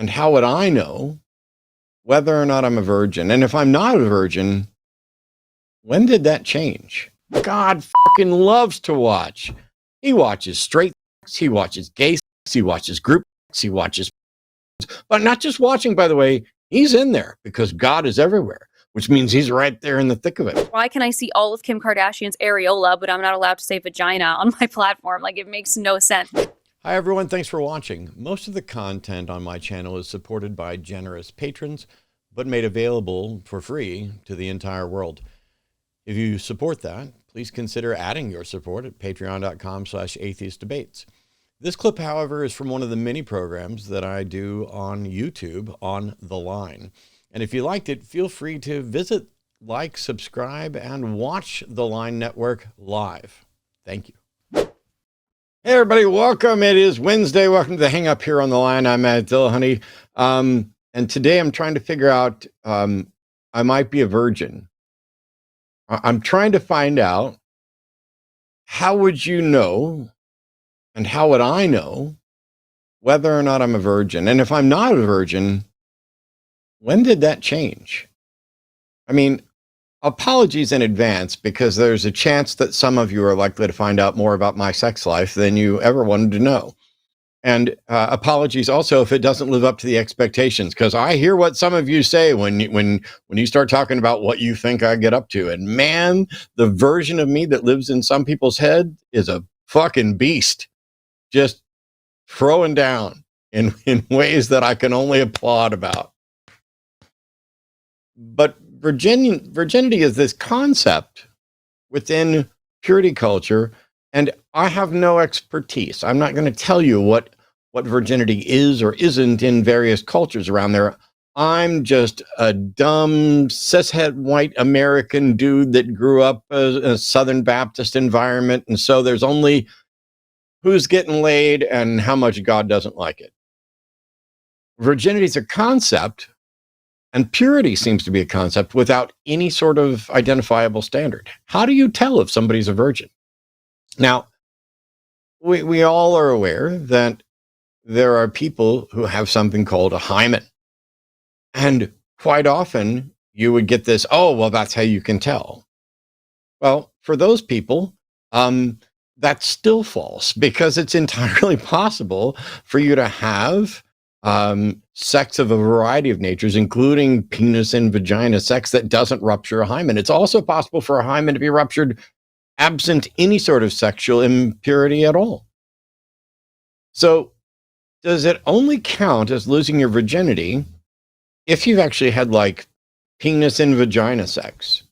And how would I know whether or not I'm a virgin? And if I'm not a virgin, when did that change? God fucking loves to watch. He watches straight sex, he watches gay sex, he watches group sex, he watches, but not just watching, by the way, he's in there because God is everywhere, which means he's right there in the thick of it. Why can I see all of Kim Kardashian's areola, but I'm not allowed to say vagina on my platform? Like, it makes no sense. Hi, everyone. Thanks for watching. Most of the content on my channel is supported by generous patrons, but made available for free to the entire world. If you support that, please consider adding your support at patreon.com/atheistdebates. This clip, however, is from one of the many programs that I do on YouTube on The Line. And if you liked it, feel free to visit, like, subscribe, and watch The Line Network live. Thank you. Hey, everybody. Welcome. It is Wednesday. Welcome to the Hang Up here on The Line. I'm at Dillahunty. And today I'm trying to figure out, I might be a virgin. I'm trying to find out, how would you know, and how would I know whether or not I'm a virgin? And if I'm not a virgin, when did that change? I mean, apologies in advance, because there's a chance that some of you are likely to find out more about my sex life than you ever wanted to know. And apologies also if it doesn't live up to the expectations, because I hear what some of you say when you start talking about what you think I get up to. And man, the version of me that lives in some people's head is a fucking beast, just throwing down in ways that I can only applaud about. But virginity is this concept within purity culture, and I have no expertise. I'm not going to tell you what virginity is or isn't in various cultures around there. I'm just a dumb cishet white American dude that grew up in a Southern Baptist environment, and so there's only who's getting laid and how much God doesn't like it. Virginity is a concept, and purity seems to be a concept without any sort of identifiable standard. How do you tell if somebody's a virgin? Now, we all are aware that there are people who have something called a hymen. And quite often you would get this, oh, well, that's how you can tell. Well, for those people, that's still false, because it's entirely possible for you to have sex of a variety of natures, including penis and vagina sex, that doesn't rupture a hymen. It's also possible for a hymen to be ruptured absent any sort of sexual impurity at all. So does it only count as losing your virginity if you've actually had like penis and vagina sex?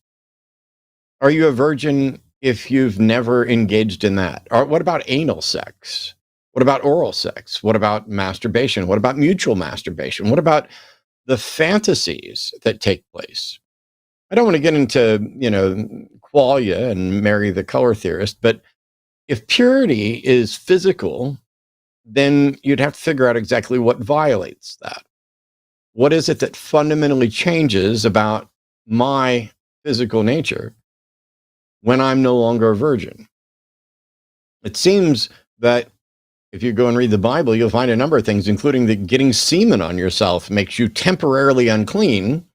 Are you a virgin if you've never engaged in that? Or what about anal sex? What about oral sex? What about masturbation? What about mutual masturbation? What about the fantasies that take place? I don't want to get into, qualia and marry the color theorist, but if purity is physical, then you'd have to figure out exactly what violates that. What is it that fundamentally changes about my physical nature when I'm no longer a virgin? It seems that if you go and read the Bible, you'll find a number of things, including that getting semen on yourself makes you temporarily unclean.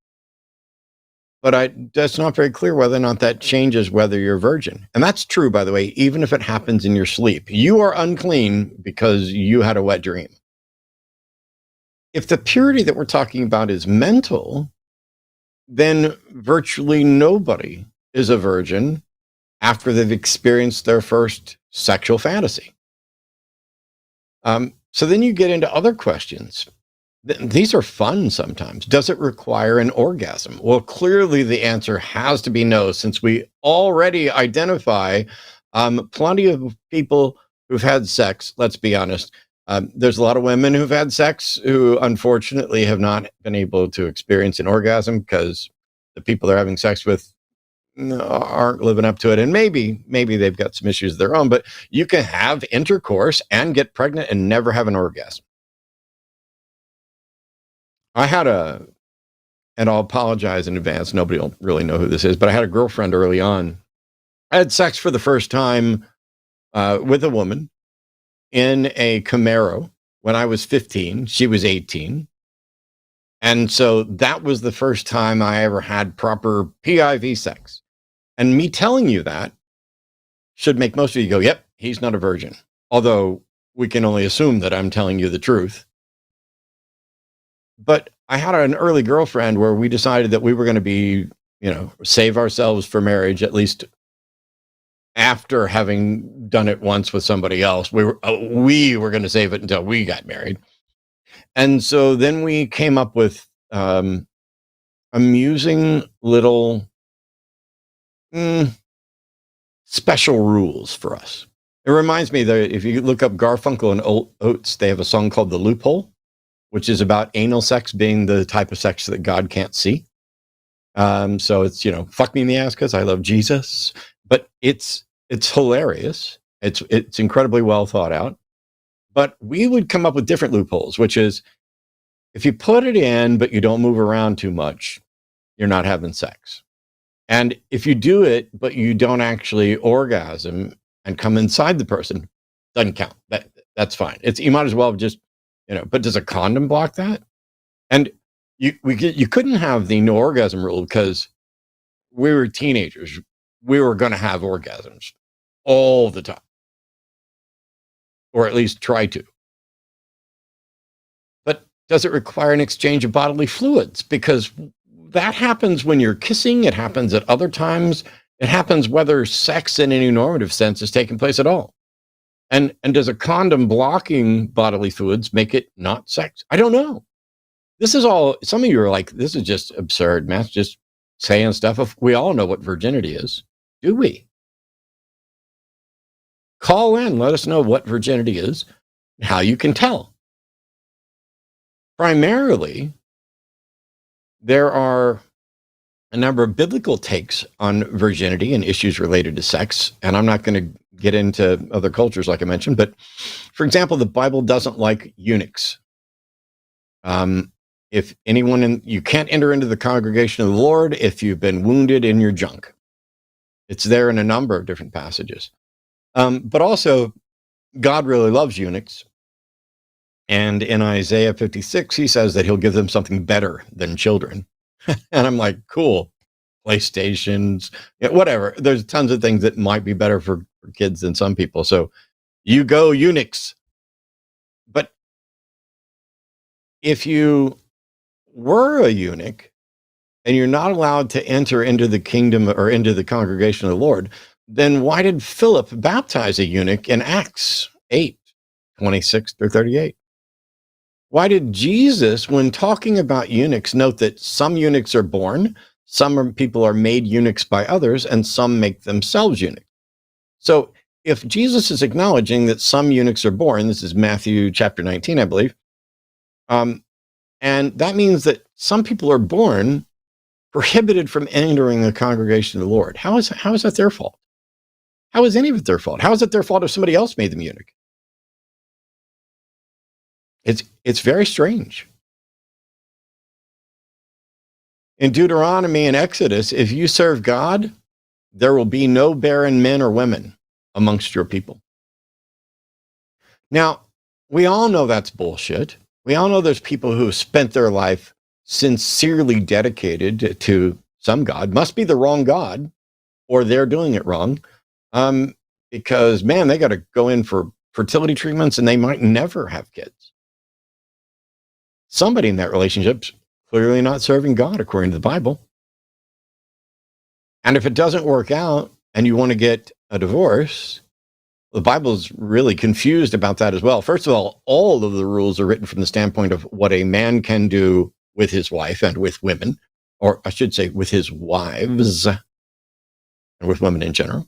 But that's not very clear whether or not that changes whether you're a virgin. And that's true, by the way, even if it happens in your sleep. You are unclean because you had a wet dream. If the purity that we're talking about is mental, then virtually nobody is a virgin after they've experienced their first sexual fantasy. So then you get into other questions. These are fun sometimes. Does it require an orgasm? Well, clearly the answer has to be no, since we already identify plenty of people who've had sex. Let's be honest. There's a lot of women who've had sex who unfortunately have not been able to experience an orgasm because the people they're having sex with aren't living up to it. And maybe they've got some issues of their own, but you can have intercourse and get pregnant and never have an orgasm. I had and I'll apologize in advance, nobody will really know who this is, but I had a girlfriend early on. I had sex for the first time with a woman in a Camaro when I was 15. She was 18. And so that was the first time I ever had proper PIV sex. And me telling you that should make most of you go, yep, he's not a virgin. Although we can only assume that I'm telling you the truth. But I had an early girlfriend where we decided that we were going to be, save ourselves for marriage, at least after having done it once with somebody else. We were going to save it until we got married. And so then we came up with amusing little special rules for us. It reminds me that if you look up Garfunkel and Oates, they have a song called The Loophole, which is about anal sex being the type of sex that God can't see. So it's, fuck me in the ass because I love Jesus. But it's hilarious. It's incredibly well thought out. But we would come up with different loopholes, which is if you put it in, but you don't move around too much, you're not having sex. And if you do it, but you don't actually orgasm and come inside the person, doesn't count. That's fine. You might as well just, but does a condom block that? And you couldn't have the no orgasm rule because we were teenagers. We were going to have orgasms all the time, or at least try to. But does it require an exchange of bodily fluids? Because that happens when you're kissing. It happens at other times. It happens whether sex in any normative sense is taking place at all. And does a condom blocking bodily fluids make it not sex? I don't know. This is all, some of you are like, this is just absurd. Matt's just saying stuff. We all know what virginity is. Do we? Call in, let us know what virginity is, how you can tell. Primarily, there are a number of biblical takes on virginity and issues related to sex. And I'm not going to get into other cultures like I mentioned, but for example, the Bible doesn't like eunuchs. If you can't enter into the congregation of the Lord if you've been wounded in your junk. It's there in a number of different passages. But also, God really loves eunuchs. And in Isaiah 56, he says that he'll give them something better than children. And I'm like, cool, PlayStations, whatever. There's tons of things that might be better for kids than some people. So you go eunuchs. But if you were a eunuch and you're not allowed to enter into the kingdom or into the congregation of the Lord, then why did Philip baptize a eunuch in Acts 8:26-38? Why did Jesus, when talking about eunuchs, note that some eunuchs are born, people are made eunuchs by others, and some make themselves eunuchs? So if Jesus is acknowledging that some eunuchs are born, this is Matthew chapter 19, I believe, and that means that some people are born prohibited from entering the congregation of the Lord. How is that their fault? How is any of it their fault? How is it their fault if somebody else made them eunuch? It's very strange. In Deuteronomy and Exodus, if you serve God, there will be no barren men or women amongst your people. Now, we all know that's bullshit. We all know there's people who have spent their life sincerely dedicated to some God. Must be the wrong God, or they're doing it wrong. Because, man, they got to go in for fertility treatments and they might never have kids. Somebody in that relationship's clearly not serving God according to the Bible. And if it doesn't work out and you want to get a divorce, the Bible's really confused about that as well. First of all of the rules are written from the standpoint of what a man can do with his wife and with women, or I should say with his wives and with women in general.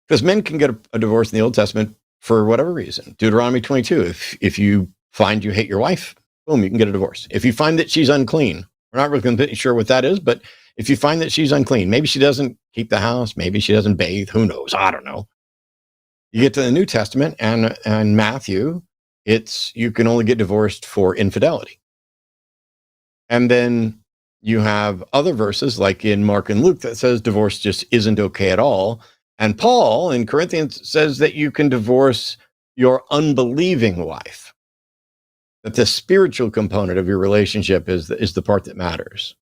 Because men can get a divorce in the Old Testament for whatever reason. Deuteronomy 22, if you find you hate your wife, boom, you can get a divorce. If you find that she's unclean, we're not really completely sure what that is, but if you find that she's unclean, maybe she doesn't keep the house, maybe she doesn't bathe, who knows? I don't know. You get to the New Testament and Matthew, you can only get divorced for infidelity. And then you have other verses like in Mark and Luke that says divorce just isn't okay at all. And Paul in Corinthians says that you can divorce your unbelieving wife. that the spiritual component of your relationship is the part that matters.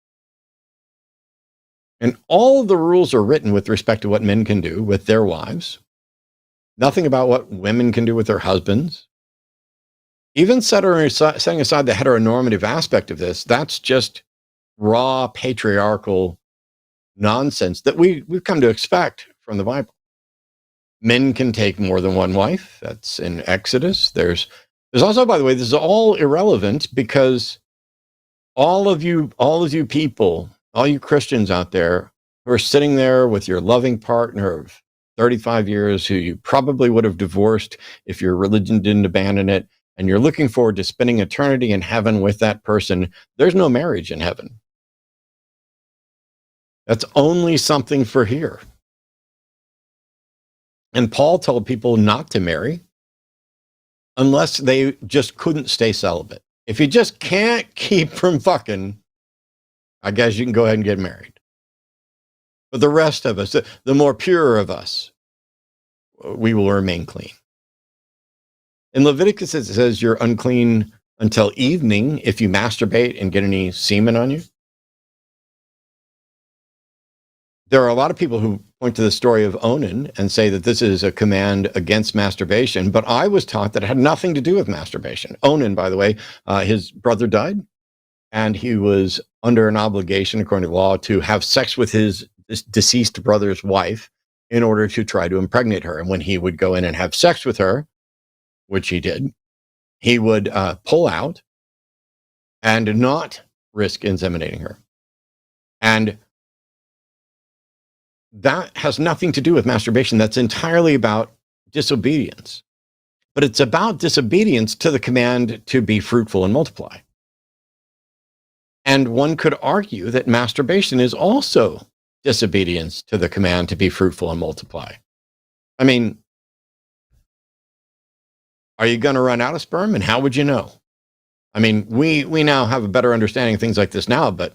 And all of the rules are written with respect to what men can do with their wives. Nothing about what women can do with their husbands. Even setting aside the heteronormative aspect of this, that's just raw patriarchal nonsense that we've come to expect from the Bible. Men can take more than one wife. That's in Exodus. There's also, by the way, this is all irrelevant because all of you people, all you Christians out there who are sitting there with your loving partner of 35 years who you probably would have divorced if your religion didn't abandon it, and you're looking forward to spending eternity in heaven with that person, there's no marriage in heaven. That's only something for here. And Paul told people not to marry unless they just couldn't stay celibate. If you just can't keep from fucking, I guess you can go ahead and get married. But the rest of us, the more pure of us, we will remain clean. In Leviticus, it says you're unclean until evening if you masturbate and get any semen on you. There are a lot of people who point to the story of Onan and say that this is a command against masturbation, but I was taught that it had nothing to do with masturbation. Onan, by the way, his brother died, and he was under an obligation, according to law, to have sex with his deceased brother's wife in order to try to impregnate her. And when he would go in and have sex with her, which he did, he would pull out and not risk inseminating her. And that has nothing to do with masturbation. That's entirely about disobedience. But it's about disobedience to the command to be fruitful and multiply. And one could argue that masturbation is also disobedience to the command to be fruitful and multiply. I mean, are you going to run out of sperm? And how would you know? I mean, we now have a better understanding of things like this now, but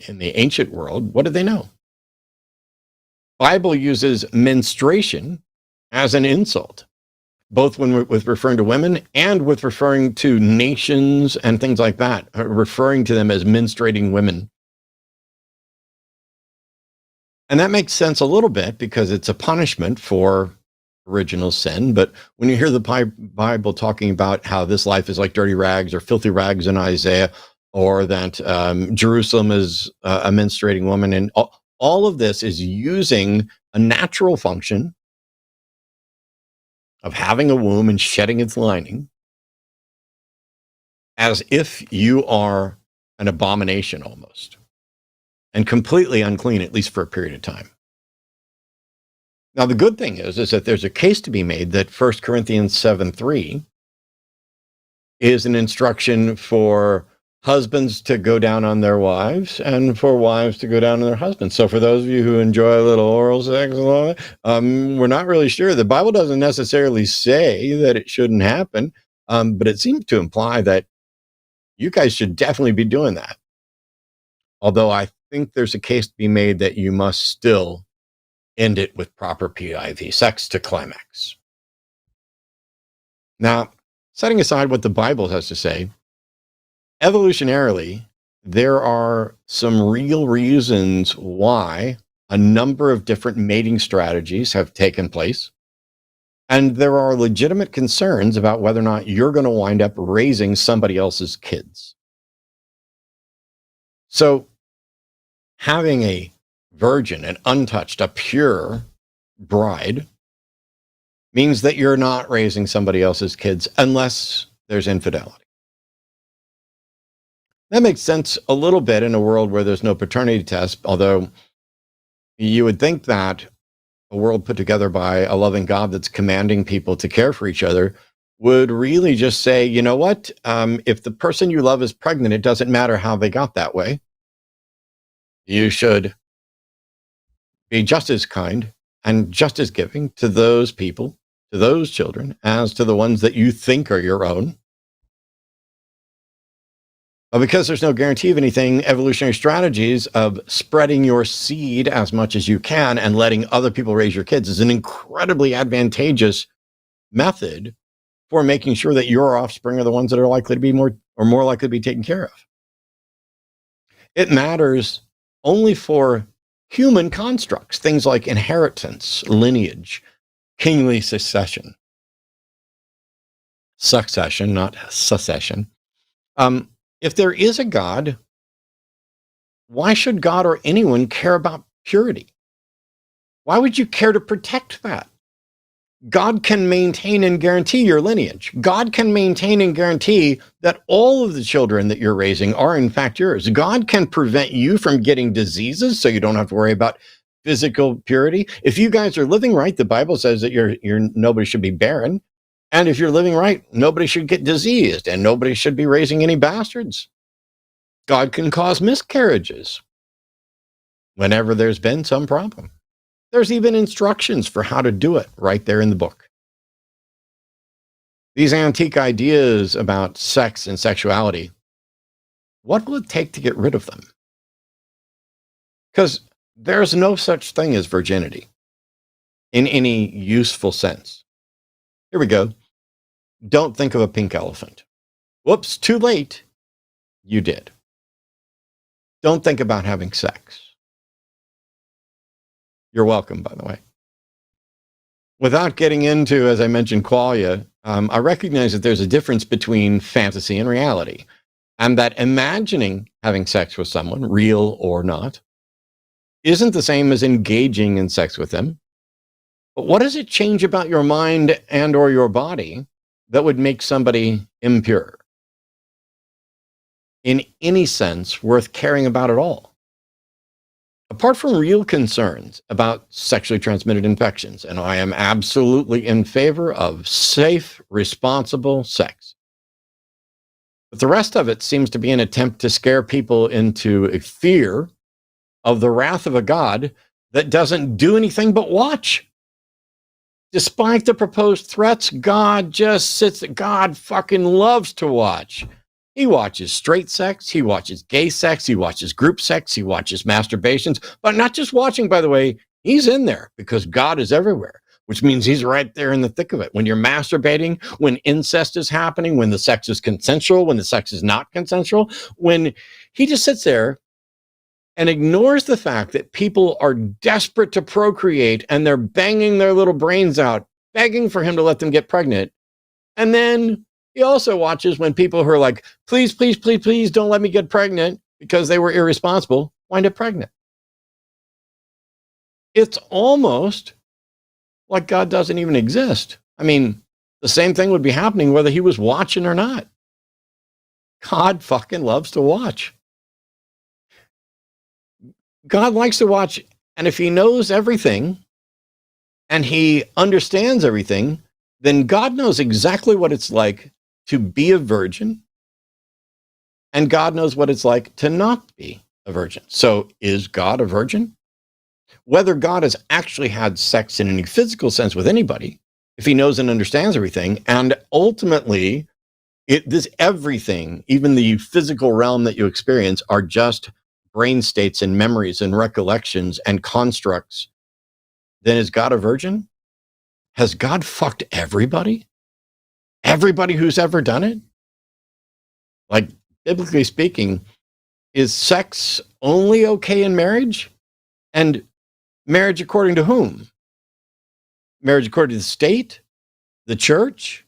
in the ancient world, what did they know? Bible uses menstruation as an insult, both with referring to women and with referring to nations and things like that, referring to them as menstruating women. And that makes sense a little bit because it's a punishment for original sin. But when you hear the Bible talking about how this life is like dirty rags or filthy rags in Isaiah, or that Jerusalem is a menstruating woman, and all of this is using a natural function of having a womb and shedding its lining as if you are an abomination almost and completely unclean, at least for a period of time. Now, the good thing is that there's a case to be made that 1 Corinthians 7:3 is an instruction for husbands to go down on their wives and for wives to go down on their husbands. So for those of you who enjoy a little oral sex, we're not really sure. The Bible doesn't necessarily say that it shouldn't happen, but it seems to imply that you guys should definitely be doing that. Although I think there's a case to be made that you must still end it with proper PIV, sex to climax. Now, setting aside what the Bible has to say, evolutionarily, there are some real reasons why a number of different mating strategies have taken place. And there are legitimate concerns about whether or not you're going to wind up raising somebody else's kids. So having a virgin, an untouched, a pure bride means that you're not raising somebody else's kids unless there's infidelity. That makes sense a little bit in a world where there's no paternity test, although you would think that a world put together by a loving God that's commanding people to care for each other would really just say, you know what, if the person you love is pregnant, it doesn't matter how they got that way. You should be just as kind and just as giving to those people, to those children, as to the ones that you think are your own. But because there's no guarantee of anything, evolutionary strategies of spreading your seed as much as you can and letting other people raise your kids is an incredibly advantageous method for making sure that your offspring are the ones that are likely to be more likely to be taken care of. It matters only for human constructs, things like inheritance, lineage, kingly succession, not succession. If there is a God, why should God or anyone care about purity? Why would you care to protect that? God can maintain and guarantee your lineage. God can maintain and guarantee that all of the children that you're raising are in fact yours. God can prevent you from getting diseases so you don't have to worry about physical purity. If you guys are living right, the Bible says that you're nobody should be barren. And if you're living right, nobody should get diseased and nobody should be raising any bastards. God can cause miscarriages whenever there's been some problem. There's even instructions for how to do it right there in the book. These antique ideas about sex and sexuality, what will it take to get rid of them? Because there's no such thing as virginity in any useful sense. Here we go. Don't think of a pink elephant. Whoops, too late. You did. Don't think about having sex. You're welcome, by the way. Without getting into, as I mentioned, qualia, I recognize that there's a difference between fantasy and reality, and that imagining having sex with someone, real or not, isn't the same as engaging in sex with them. But what does it change about your mind and or your body that would make somebody impure? In any sense, worth caring about at all? Apart from real concerns about sexually transmitted infections, and I am absolutely in favor of safe, responsible sex. But the rest of it seems to be an attempt to scare people into a fear of the wrath of a God that doesn't do anything but watch. Despite the proposed threats, God just sits. God fucking loves to watch. He watches straight sex, he watches gay sex, he watches group sex, he watches masturbations, but not just watching, by the way, he's in there because God is everywhere, which means he's right there in the thick of it. When you're masturbating, when incest is happening, when the sex is consensual, when the sex is not consensual, when he just sits there and ignores the fact that people are desperate to procreate and they're banging their little brains out, begging for him to let them get pregnant. And then he also watches when people who are like, please, please, please, please don't let me get pregnant because they were irresponsible, wind up pregnant. It's almost like God doesn't even exist. I mean, the same thing would be happening whether he was watching or not. God fucking loves to watch. God likes to watch, and if he knows everything and he understands everything, then God knows exactly what it's like to be a virgin, and God knows what it's like to not be a virgin. So is God a virgin? Whether God has actually had sex in any physical sense with anybody, if he knows and understands everything, and ultimately this everything, even the physical realm that you experience, are just brain states and memories and recollections and constructs, then is God a virgin? Has God fucked everybody? Everybody who's ever done it? Like, biblically speaking, is sex only okay in marriage? And marriage according to whom? Marriage according to the state? The church?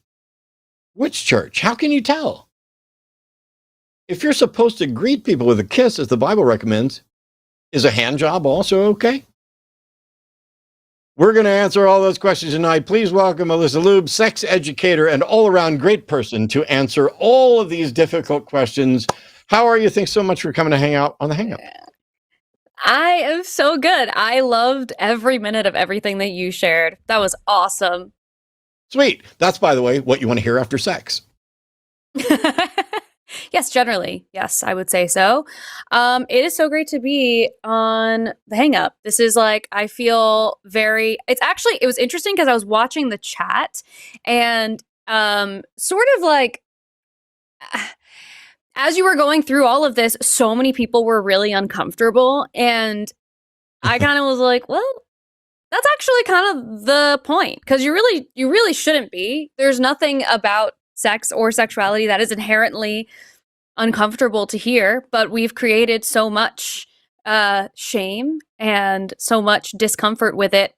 Which church? How can you tell? If you're supposed to greet people with a kiss, as the Bible recommends, is a hand job also okay? We're going to answer all those questions tonight. Please welcome Alyssa Ljub, sex educator and all-around great person to answer all of these difficult questions. How are you? Thanks so much for coming to hang out on the Hangout. I am so good. I loved every minute of everything that you shared. That was awesome. Sweet. That's, by the way, what you want to hear after sex. Yes, generally. Yes, I would say so. It is so great to be on the Hang Up. This is like, I feel very, it was interesting because I was watching the chat and sort of like, as you were going through all of this, so many people were really uncomfortable. And I kind of was like, well, that's actually kind of the point, because you really shouldn't be. There's nothing about sex or sexuality that is inherently uncomfortable to hear, but we've created so much shame and so much discomfort with it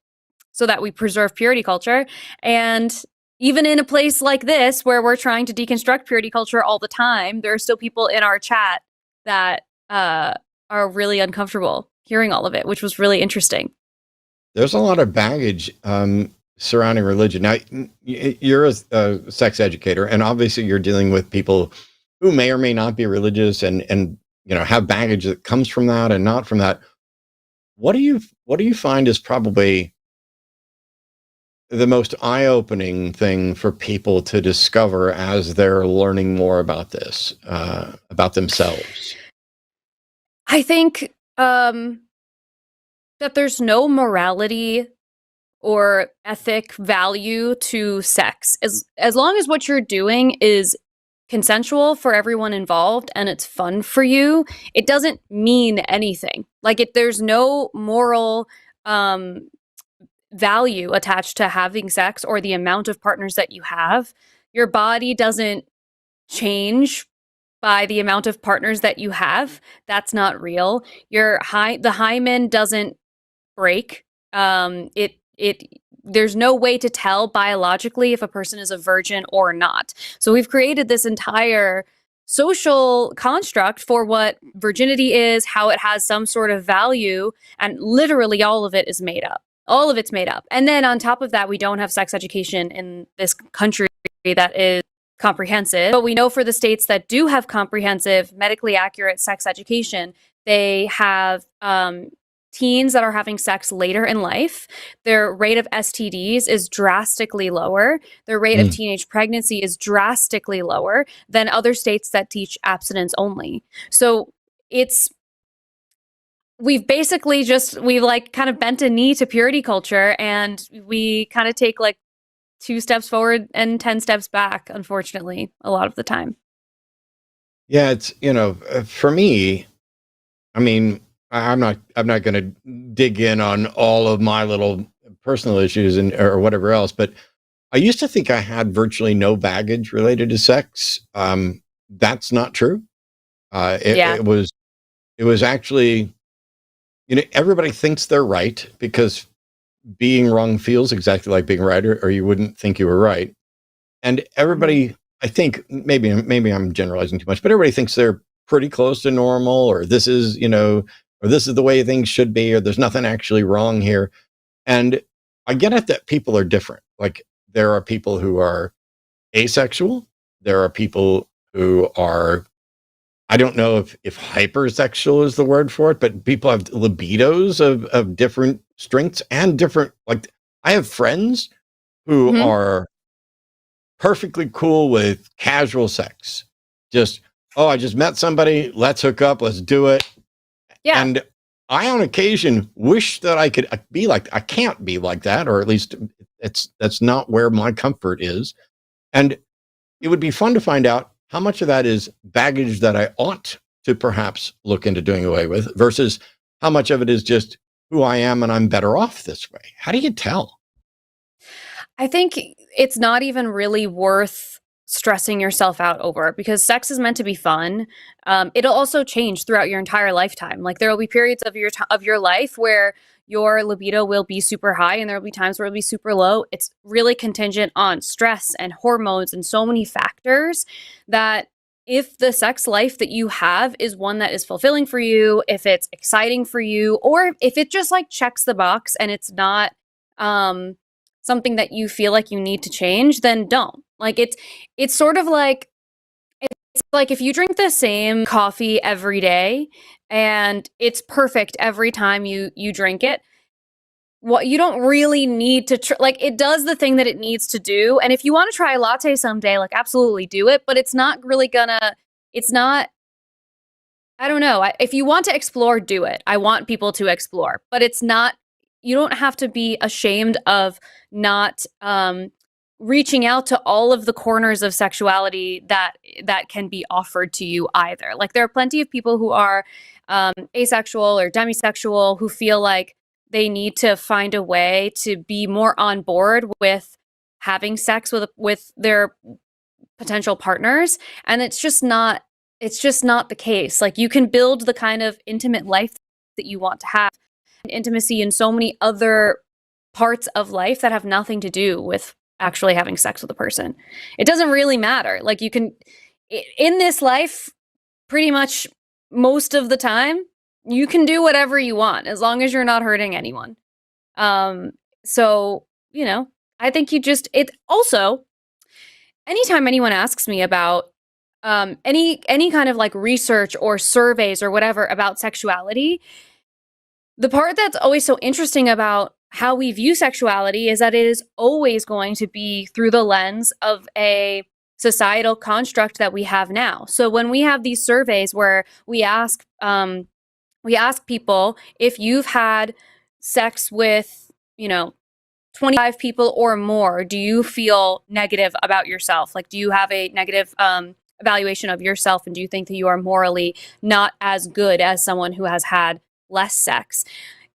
so that we preserve purity culture. And even in a place like this, where we're trying to deconstruct purity culture all the time, there are still people in our chat that are really uncomfortable hearing all of it, which was really interesting. There's a lot of baggage surrounding religion. Now, you're a sex educator, and obviously you're dealing with people who may or may not be religious, and have baggage that comes from that and not from that. What do you find is probably the most eye-opening thing for people to discover as they're learning more about this, about themselves? I think that there's no morality or ethic value to sex. As long as what you're doing is consensual for everyone involved and it's fun for you, it doesn't mean anything. Like, there's no moral value attached to having sex or the amount of partners that you have. Your body doesn't change by the amount of partners that you have. That's not real. The hymen doesn't break. There's no way to tell biologically if a person is a virgin or not. So we've created this entire social construct for what virginity is, how it has some sort of value, and literally all of it is made up. All of it's made up. And then on top of that, we don't have sex education in this country that is comprehensive. But we know for the states that do have comprehensive, medically accurate sex education, they have teens that are having sex later in life. Their rate of STDs is drastically lower. Their rate of teenage pregnancy is drastically lower than other states that teach abstinence only. So we've like kind of bent a knee to purity culture, and we kind of take like 2 steps forward and 10 steps back, unfortunately, a lot of the time. Yeah, it's for me, I mean, I'm not going to dig in on all of my little personal issues or whatever else, but I used to think I had virtually no baggage related to sex. That's not true. It was actually, everybody thinks they're right because being wrong feels exactly like being right, or you wouldn't think you were right. And everybody, I think, maybe I'm generalizing too much, but everybody thinks they're pretty close to normal, or this is, or this is the way things should be, or there's nothing actually wrong here. And I get it that people are different. Like, there are people who are asexual. There are people who are, I don't know if hypersexual is the word for it, but people have libidos of different strengths and different, like, I have friends who are perfectly cool with casual sex. Just, oh, I just met somebody, let's hook up, let's do it. Yeah. And I, on occasion, wish that I could be like, I can't be like that, or at least that's not where my comfort is. And it would be fun to find out how much of that is baggage that I ought to perhaps look into doing away with versus how much of it is just who I am and I'm better off this way. How do you tell? I think it's not even really worth stressing yourself out over, because sex is meant to be fun. It'll also change throughout your entire lifetime. Like, there will be periods of your life where your libido will be super high, and there will be times where it'll be super low. It's really contingent on stress and hormones and so many factors that if the sex life that you have is one that is fulfilling for you, if it's exciting for you, or if it just like checks the box and it's not something that you feel like you need to change, then don't. Like, it's sort of like, it's like if you drink the same coffee every day and it's perfect every time you drink it, what you don't really need to like, it does the thing that it needs to do. And if you want to try a latte someday, like, absolutely do it, but it's not really it's not, I don't know. If you want to explore, do it. I want people to explore, but it's not, you don't have to be ashamed of not reaching out to all of the corners of sexuality that can be offered to you either. Like, there are plenty of people who are asexual or demisexual who feel like they need to find a way to be more on board with having sex with their potential partners, and it's just not the case. Like, you can build the kind of intimate life that you want to have, intimacy in so many other parts of life that have nothing to do with actually having sex with a person. It doesn't really matter. Like, you can, in this life, pretty much most of the time, you can do whatever you want as long as you're not hurting anyone. So, I think it also, anytime anyone asks me about any kind of like research or surveys or whatever about sexuality, the part that's always so interesting about how we view sexuality is that it is always going to be through the lens of a societal construct that we have now. So when we have these surveys where we ask people, if you've had sex with, 25 people or more, do you feel negative about yourself? Like, do you have a negative evaluation of yourself, and do you think that you are morally not as good as someone who has had less sex?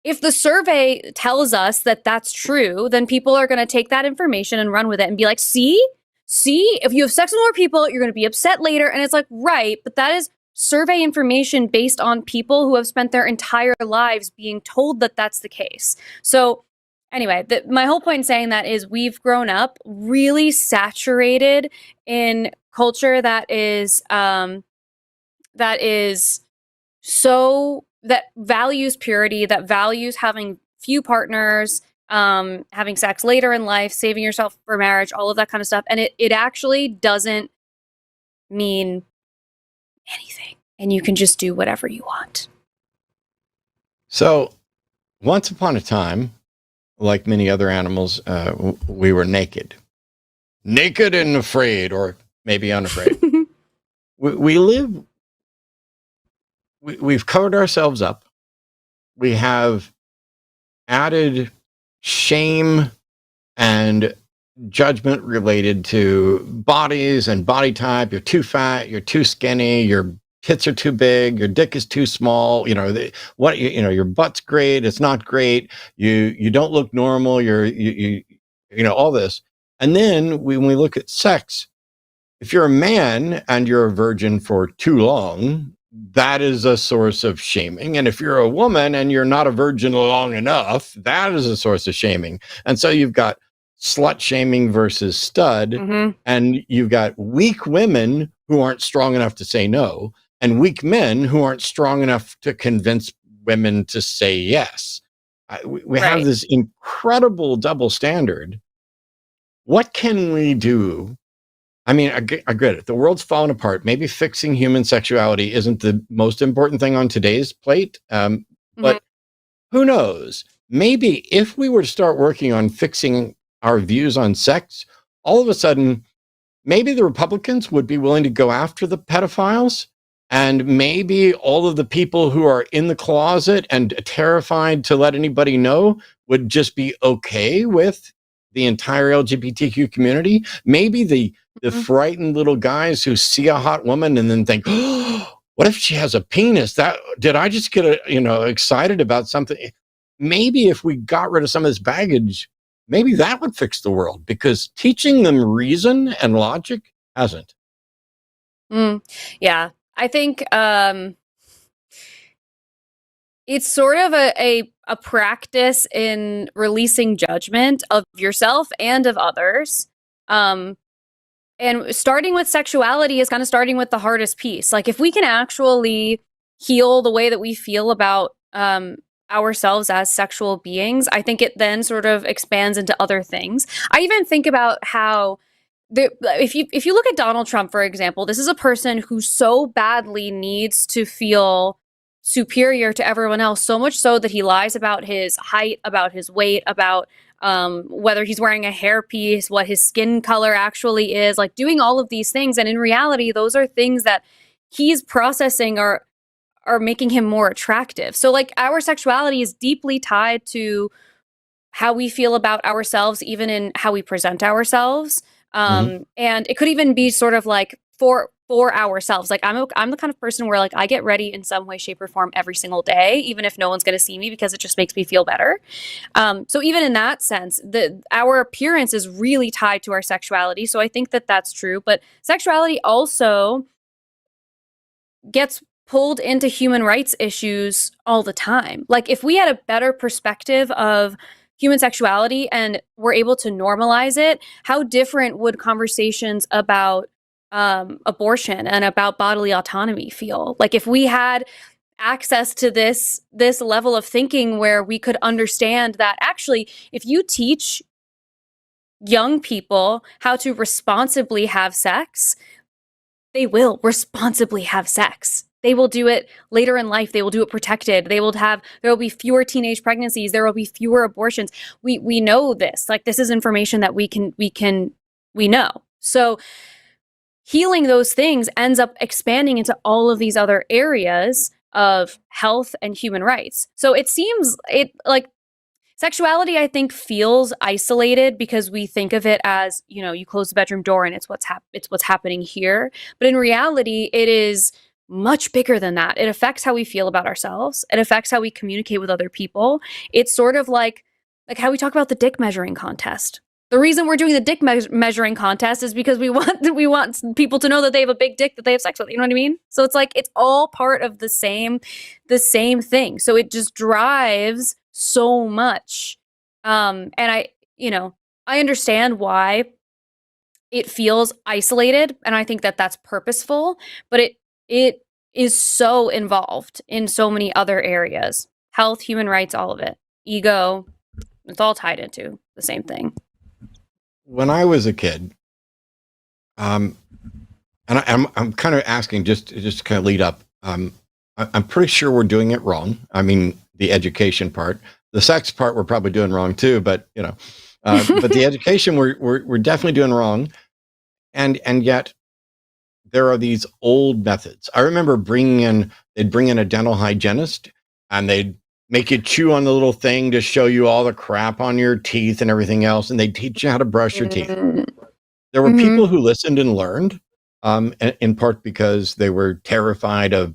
If the survey tells us that that's true, then people are going to take that information and run with it and be like, see, if you have sex with more people, you're going to be upset later. And it's like, right, but that is survey information based on people who have spent their entire lives being told that that's the case. So anyway, my whole point in saying that is we've grown up really saturated in culture that values purity, that values having few partners, having sex later in life, saving yourself for marriage, all of that kind of stuff. And it actually doesn't mean anything. And you can just do whatever you want. So once upon a time, like many other animals, we were naked and afraid, or maybe unafraid. We've covered ourselves up. We have added shame and judgment related to bodies and body type. You're too fat, you're too skinny, your tits are too big, your dick is too small, your butt's great, it's not great, you don't look normal, all this. And then when we look at sex, if you're a man and you're a virgin for too long, that is a source of shaming. And if you're a woman and you're not a virgin long enough, that is a source of shaming. And so you've got slut shaming versus stud, and you've got weak women who aren't strong enough to say no, and weak men who aren't strong enough to convince women to say yes. We have this incredible double standard. What can we do? I mean, I get it. The world's fallen apart. Maybe fixing human sexuality isn't the most important thing on today's plate. But who knows? Maybe if we were to start working on fixing our views on sex, all of a sudden, maybe the Republicans would be willing to go after the pedophiles. And maybe all of the people who are in the closet and terrified to let anybody know would just be okay with the entire LGBTQ community. Maybe the frightened little guys who see a hot woman and then think, oh, what if she has a penis? Did I just get excited about something? Maybe if we got rid of some of this baggage, maybe that would fix the world, because teaching them reason and logic hasn't. Yeah, I think it's sort of a practice in releasing judgment of yourself and of others. And starting with sexuality is kind of starting with the hardest piece. Like, if we can actually heal the way that we feel about ourselves as sexual beings, I think it then sort of expands into other things. I even think about how if you look at Donald Trump, for example, this is a person who so badly needs to feel superior to everyone else, so much so that he lies about his height, about his weight, about whether he's wearing a hairpiece, what his skin color actually is, like doing all of these things. And in reality, those are things that he's processing are making him more attractive. So like, our sexuality is deeply tied to how we feel about ourselves, even in how we present ourselves. And it could even be sort of like, for for ourselves. Like I'm the kind of person where like I get ready in some way, shape, or form every single day, even if no one's going to see me, because it just makes me feel better. So even in that sense, our appearance is really tied to our sexuality. So I think that that's true. But sexuality also gets pulled into human rights issues all the time. Like if we had a better perspective of human sexuality and were able to normalize it, how different would conversations about abortion and about bodily autonomy feel? Like if we had access to this level of thinking where we could understand that actually if you teach young people how to responsibly have sex, they will responsibly have sex. They will do it later in life. They will do it protected. There will be fewer teenage pregnancies. There will be fewer abortions. We know this. Like this is information that we know. So healing those things ends up expanding into all of these other areas of health and human rights. So it seems like sexuality, I think, feels isolated because we think of it as, you close the bedroom door and it's what's happening here. But in reality, it is much bigger than that. It affects how we feel about ourselves. It affects how we communicate with other people. It's sort of like how we talk about the dick measuring contest. The reason we're doing the dick measuring contest is because we want people to know that they have a big dick that they have sex with. You know what I mean? So it's like it's all part of the same thing. So it just drives so much. And I understand why it feels isolated, and I think that that's purposeful, but it is so involved in so many other areas. Health, human rights, all of it. Ego, it's all tied into the same thing. When I was a kid, and I'm kind of asking just to kind of lead up. I'm pretty sure we're doing it wrong. I mean, the education part, the sex part, we're probably doing wrong too. But but the education we're definitely doing wrong, and yet there are these old methods. I remember they'd bring in a dental hygienist, and they'd make you chew on the little thing to show you all the crap on your teeth and everything else, and they'd teach you how to brush your teeth. There were people who listened and learned, in part because they were terrified of,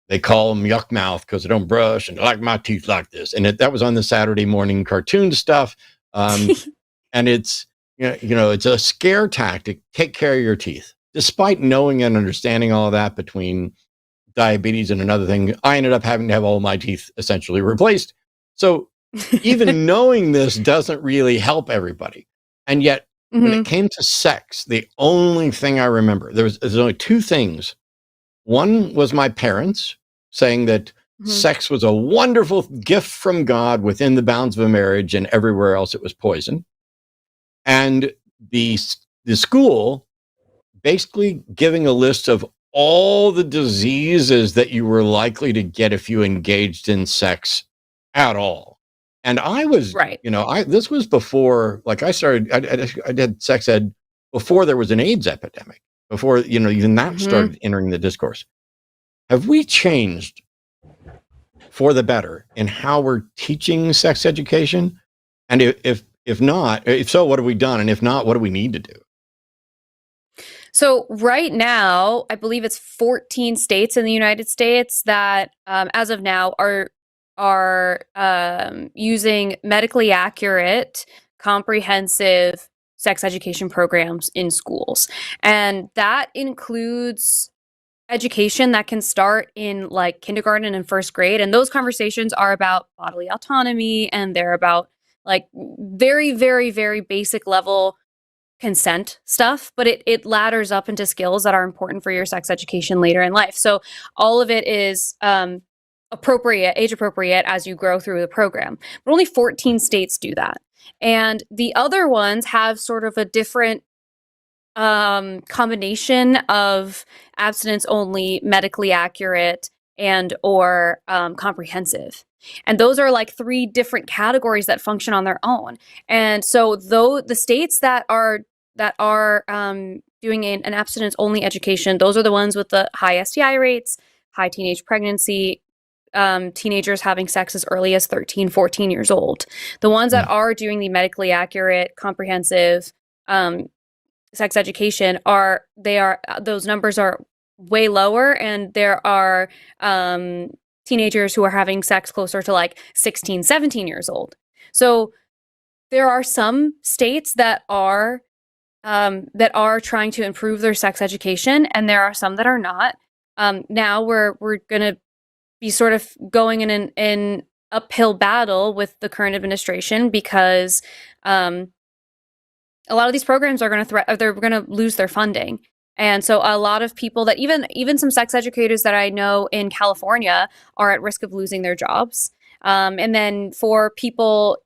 they call them yuck mouth because they don't brush and like my teeth like this. And that was on the Saturday morning cartoon stuff. And it's, it's a scare tactic. Take care of your teeth. Despite knowing and understanding all of that between diabetes and another thing, I ended up having to have all my teeth essentially replaced. So even knowing this doesn't really help everybody. And yet, when it came to sex, the only thing I remember, there's only two things. One was my parents saying that sex was a wonderful gift from God within the bounds of a marriage, and everywhere else it was poison. And the school basically giving a list of all the diseases that you were likely to get if you engaged in sex at all. And I was, right. This was before, like I did sex ed before there was an AIDS epidemic, before, even that started entering the discourse. Have we changed for the better in how we're teaching sex education? And if not, if so, what have we done? And if not, what do we need to do? So right now, I believe it's 14 states in the United States that, as of now, are using medically accurate, comprehensive sex education programs in schools. And that includes education that can start in like kindergarten and first grade. And those conversations are about bodily autonomy, and they're about like very, very, very basic level consent stuff, but it ladders up into skills that are important for your sex education later in life. So all of it is age appropriate as you grow through the program. But only 14 states do that. And the other ones have sort of a different combination of abstinence only, medically accurate, and or comprehensive. And those are like three different categories that function on their own. And so though the states that are doing an abstinence only education, those are the ones with the high STI rates, high teenage pregnancy, teenagers having sex as early as 13, 14 years old. The ones that are doing the medically accurate, comprehensive sex education are those numbers are way lower, and there are teenagers who are having sex closer to like 16, 17 years old. So there are some states that are trying to improve their sex education, and there are some that are not. Now we're going to be sort of going in an uphill battle with the current administration because a lot of these programs are going to they're going to lose their funding. And so a lot of people that even some sex educators that I know in California are at risk of losing their jobs. And then for people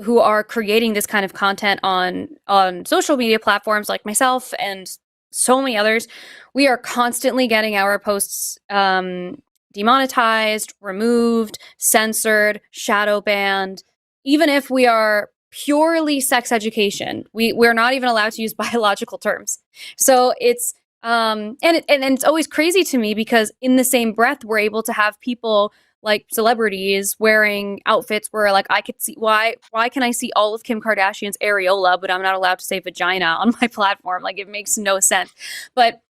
who are creating this kind of content on social media platforms like myself and so many others, we are constantly getting our posts demonetized, removed, censored, shadow banned. Even if we are purely sex education, we're not even allowed to use biological terms. So it's and it's always crazy to me because in the same breath we're able to have people like celebrities wearing outfits where like I could see why can I see all of Kim Kardashian's areola but I'm not allowed to say vagina on my platform? Like it makes no sense. But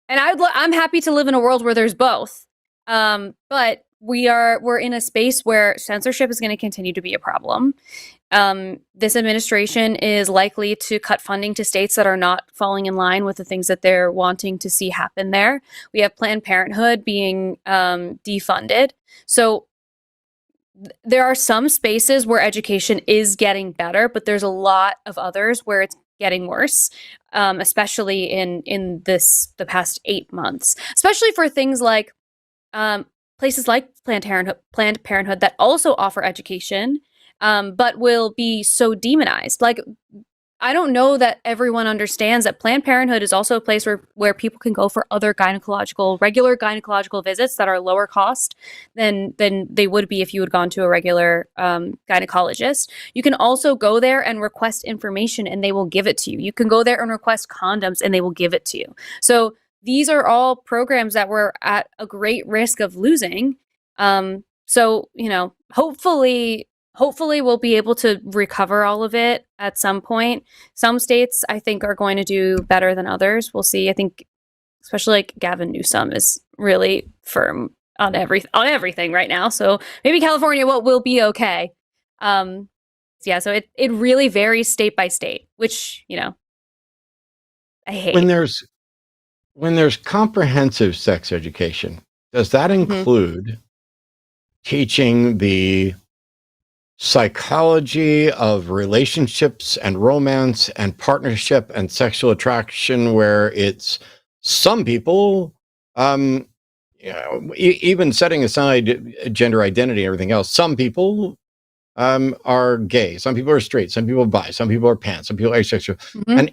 and I'm happy to live in a world where there's both. But we're in a space where censorship is going to continue to be a problem. This administration is likely to cut funding to states that are not falling in line with the things that they're wanting to see happen there. We have Planned Parenthood being defunded. So there are some spaces where education is getting better, but there's a lot of others where it's getting worse, especially in the past 8 months, especially for things like places like Planned Parenthood that also offer education, but will be so demonized. Like, I don't know that everyone understands that Planned Parenthood is also a place where people can go for other regular gynecological visits that are lower cost than they would be if you had gone to a regular gynecologist. You can also go there and request information and they will give it to you. You can go there and request condoms and they will give it to you. So these are all programs that we're at a great risk of losing. So, hopefully we'll be able to recover all of it at some point. Some states, I think, are going to do better than others. We'll see. I think, especially like Gavin Newsom is really firm on everything right now. So maybe California will be okay. Yeah. So it really varies state by state, which I hate. When there's comprehensive sex education, does that include teaching the psychology of relationships and romance and partnership and sexual attraction, where it's some people, even setting aside gender identity and everything else, some people are gay, some people are straight, some people are bi, some people are pan, some people are asexual,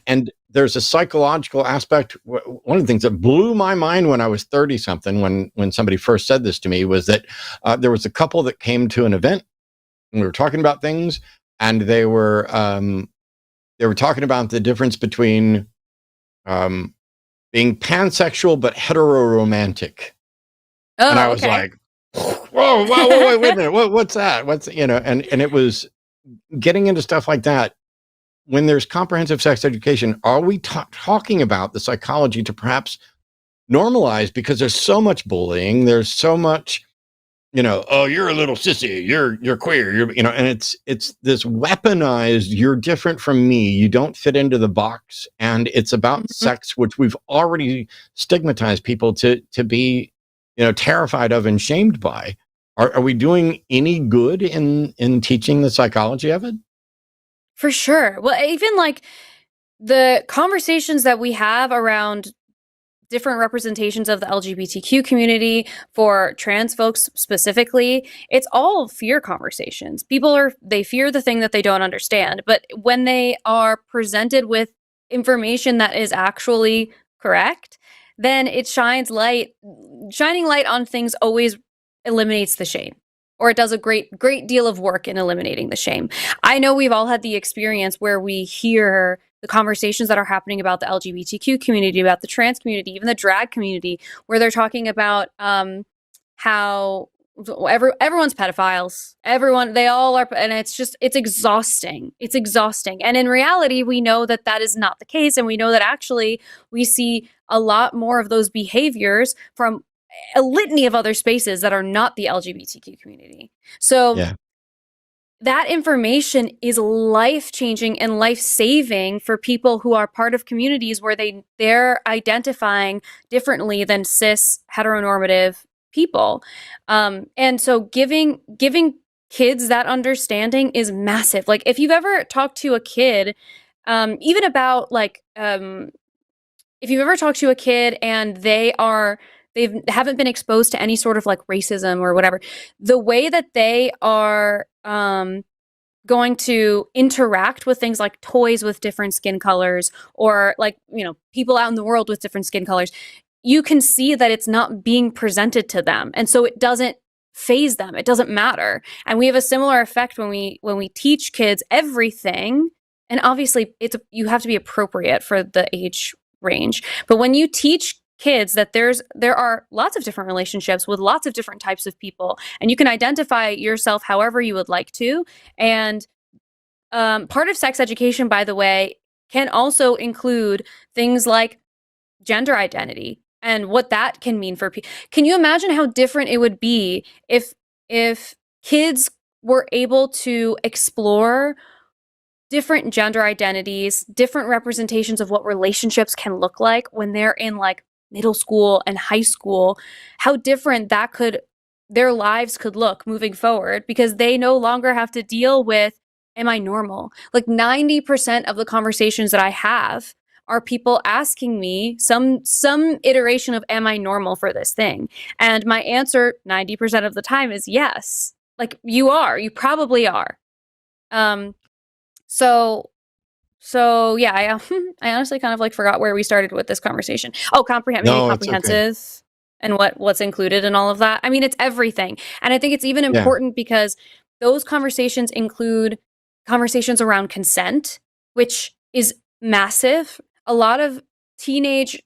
and there's a psychological aspect. One of the things that blew my mind when I was 30 something, when somebody first said this to me, was that there was a couple that came to an event. We were talking about things, and they were talking about the difference between being pansexual but heteroromantic. Oh, and I was like, whoa, wait a minute, what's that? And it was getting into stuff like that. When there's comprehensive sex education, are we talking about the psychology to perhaps normalize, because there's so much bullying, there's so much, oh, you're a little sissy, you're queer, and it's this weaponized, you're different from me, you don't fit into the box, and it's about sex, which we've already stigmatized people to be, terrified of and shamed by. Are we doing any good in teaching the psychology of it? For sure. Well, even like the conversations that we have around different representations of the LGBTQ community, for trans folks specifically, it's all fear conversations. They fear the thing that they don't understand. But when they are presented with information that is actually correct, then it shining light on things always eliminates the shame, or it does a great deal of work in eliminating the shame. I know we've all had the experience where we hear the conversations that are happening about the LGBTQ community, about the trans community, even the drag community, where they're talking about how everyone's pedophiles. They all are, and it's exhausting. It's exhausting. And in reality, we know that that is not the case, and we know that actually we see a lot more of those behaviors from a litany of other spaces that are not the LGBTQ community. So Yeah. that information is life-changing and life-saving for people who are part of communities where they're identifying differently than cis heteronormative people. And so giving kids that understanding is massive. Like if you've ever talked to a kid, even about like if you've ever talked to a kid and they haven't been exposed to any sort of like racism or whatever, the way that they are going to interact with things like toys with different skin colors, or like, people out in the world with different skin colors, you can see that it's not being presented to them. And so it doesn't phase them. It doesn't matter. And we have a similar effect when we teach kids everything. And obviously you have to be appropriate for the age range. But when you teach kids that there are lots of different relationships with lots of different types of people, and you can identify yourself however you would like to. And part of sex education, by the way, can also include things like gender identity and what that can mean for people. Can you imagine how different it would be if kids were able to explore different gender identities, different representations of what relationships can look like when they're in like middle school and high school, how different their lives could look moving forward, because they no longer have to deal with, am I normal? Like 90% of the conversations that I have are people asking me some iteration of, am I normal for this thing? And my answer 90% of the time is yes. Like you probably are. So yeah, I honestly kind of like forgot where we started with this conversation. Oh, maybe No, it's okay. comprehensive and what's included in all of that. I mean, it's everything. And I think it's even Yeah. important because those conversations include conversations around consent, which is massive. A lot of teenage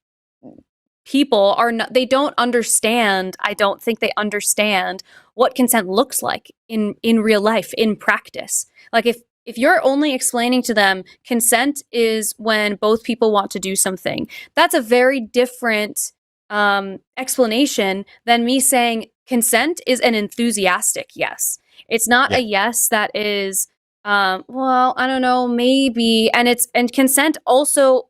people they don't understand. I don't think they understand what consent looks like in real life, in practice. Like if you're only explaining to them consent is when both people want to do something, that's a very different explanation than me saying consent is an enthusiastic yes. It's not a yes that is, well, I don't know, maybe. And consent also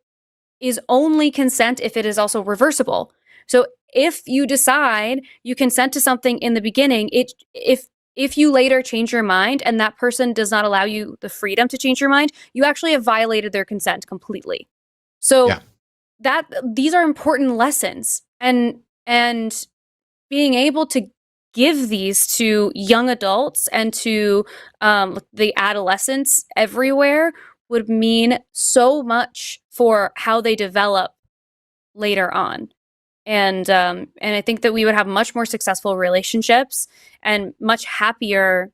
is only consent if it is also reversible. So if you decide you consent to something in the beginning, if you later change your mind and that person does not allow you the freedom to change your mind, you actually have violated their consent completely. So these are important lessons, and being able to give these to young adults and to the adolescents everywhere would mean so much for how they develop later on. And I think that we would have much more successful relationships and much happier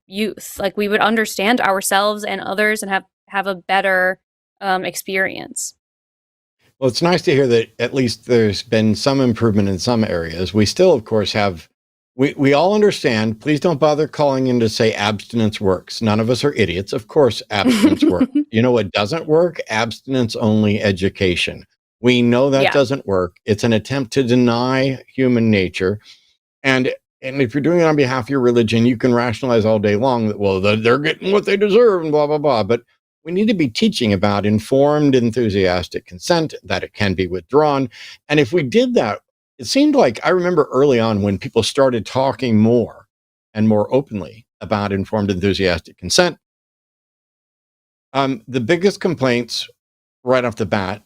youth. Like we would understand ourselves and others and have a better experience. Well, it's nice to hear that at least there's been some improvement in some areas. We still, of course, we all understand. Please don't bother calling in to say abstinence works. None of us are idiots. Of course, abstinence works. You know what doesn't work? Abstinence only education. We know that doesn't work. It's an attempt to deny human nature. And if you're doing it on behalf of your religion, you can rationalize all day long that, well, they're getting what they deserve and blah, blah, blah. But we need to be teaching about informed, enthusiastic consent, that it can be withdrawn. And if we did that, it seemed like, I remember early on when people started talking more and more openly about informed, enthusiastic consent, the biggest complaints right off the bat,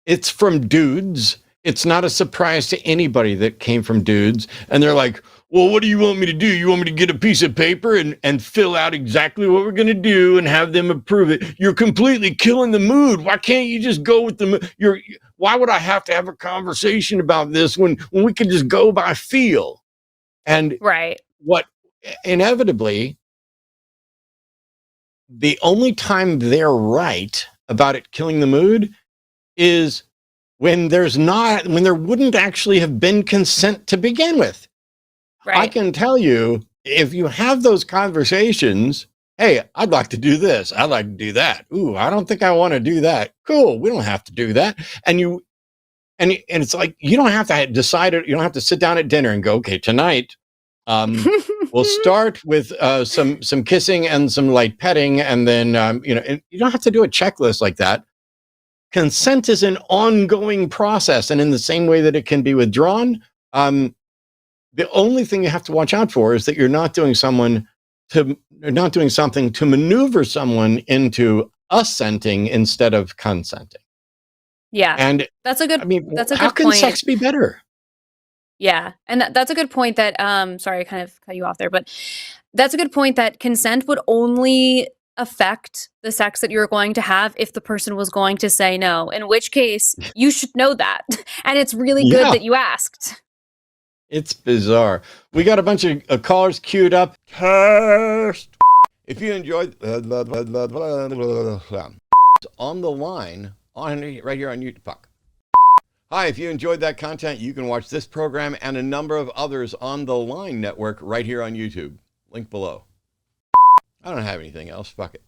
it's from dudes. It's not a surprise to anybody that came from dudes. And they're like, well, what do you want me to do? You want me to get a piece of paper and fill out exactly what we're going to do and have them approve it? You're completely killing the mood. Why can't you just go with the mood? Why would I have to have a conversation about this when we could just go by feel? And what inevitably, the only time they're right about it killing the mood is when there wouldn't actually have been consent to begin with. Right. I can tell you, if you have those conversations, hey, I'd like to do this. I'd like to do that. Ooh, I don't think I want to do that. Cool. We don't have to do that. And it's like, you don't have to decide it. You don't have to sit down at dinner and go, okay, tonight, we'll start with some kissing and some light petting. And then, and you don't have to do a checklist like that. Consent is an ongoing process. And in the same way that it can be withdrawn, the only thing you have to watch out for is that you're not doing something to maneuver someone into assenting instead of consenting. Yeah. And that's a good how can point. sex be better? Yeah. And that's a good point that, sorry, I kind of cut you off there, but that's a good point that consent would only affect the sex that you're going to have if the person was going to say no, in which case you should know that. And it's really good that you asked. It's bizarre. We got a bunch of callers queued up. First, if you enjoyed on the line right here on YouTube. Hi, if you enjoyed that content, you can watch this program and a number of others on the Line Network right here on YouTube. Link below. I don't have anything else. Fuck it.